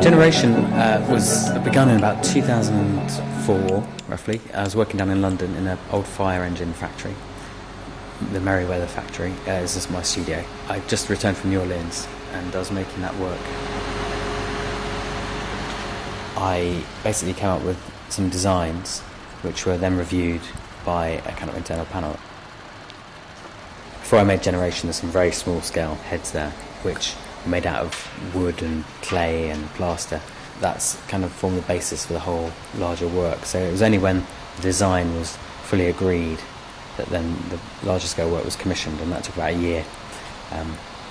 Generation was begun in about 2004, roughly. I was working down in London in an old fire engine factory, the Merryweather factory. This is my studio. I just returned from New Orleans and I was making that work. I basically came up with some designs which were then reviewed by a kind of internal panel. Before I made Generation, there's some very small scale heads there which were made out of wood and clay and plaster. That's kind of formed the basis for the whole larger work. So it was only when the design was fully agreed that then the larger scale work was commissioned, and that took about a year,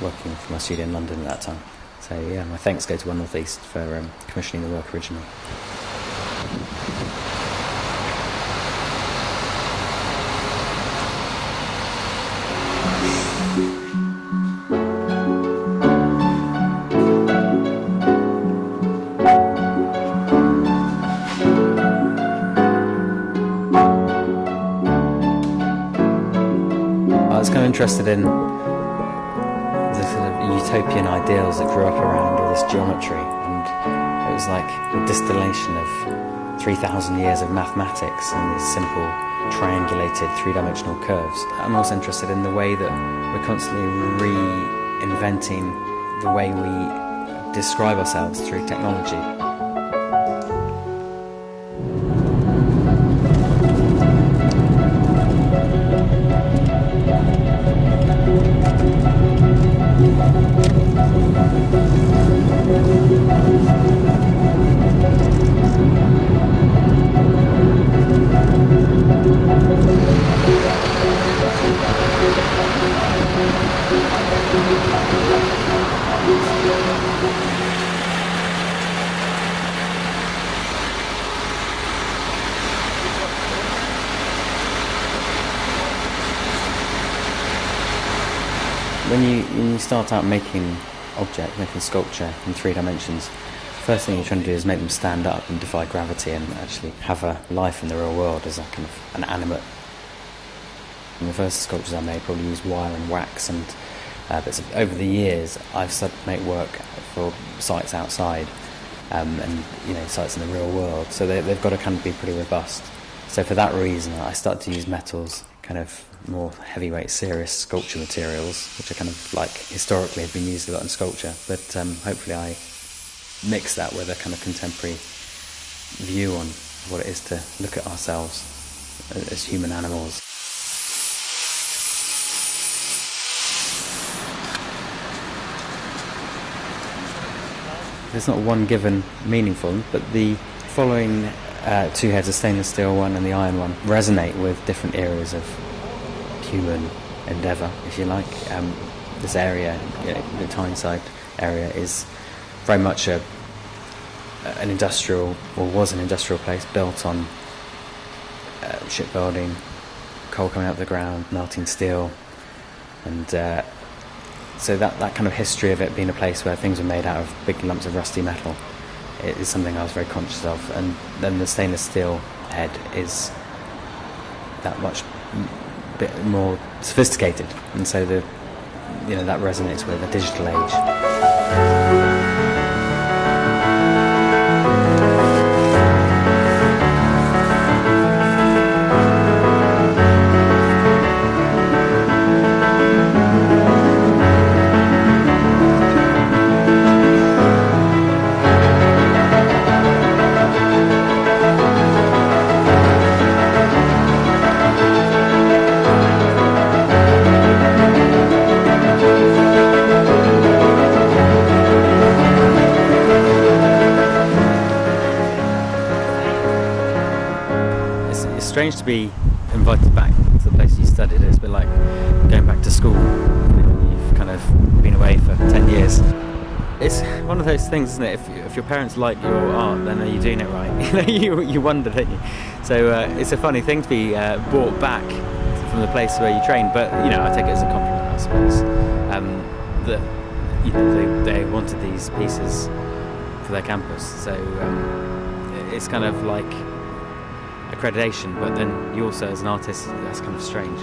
working from my studio in London at that time. So yeah, my thanks go to One North East for commissioning the work originally. I was kind of interested in the sort of utopian ideals that grew up around all this geometry, and it was like a distillation of 3,000 years of mathematics and these simple triangulated three-dimensional curves. I'm also interested in the way that we're constantly reinventing the way we describe ourselves through technology. When you start out making sculpture in 3 dimensions, the first thing you're trying to do is make them stand up and defy gravity and actually have a life in the real world as a kind of an animate. And the first sculptures I made probably used wire and wax, and but over the years I've started to make work for sites outside and sites in the real world, so they've got to kind of be pretty robust. So for that reason I started to use metals, kind of more heavyweight, serious sculpture materials, which are kind of like historically have been used a lot in sculpture, but hopefully I mix that with a kind of contemporary view on what it is to look at ourselves as human animals. There's not one given meaningful, but the following 2 heads, the stainless steel one and the iron one, resonate with different areas of human endeavour, if you like. This area, the Tyneside area, is very much an industrial, or was an industrial place built on shipbuilding, coal coming out of the ground, melting steel, and so that kind of history of it being a place where things were made out of big lumps of rusty metal, it is something I was very conscious of. And then the stainless steel head is that much bit more sophisticated, and so that resonates with a digital age. It's strange to be invited back to the place you studied. It's a bit like going back to school. You've kind of been away for 10 years. It's one of those things, isn't it? If your parents like your art, then are you doing it right? You wonder, don't you? So it's a funny thing to be brought back from the place where you trained. But I take it as a compliment, I suppose. That they wanted these pieces for their campus. So it's kind of like accreditation, but then you also, as an artist, that's kind of strange.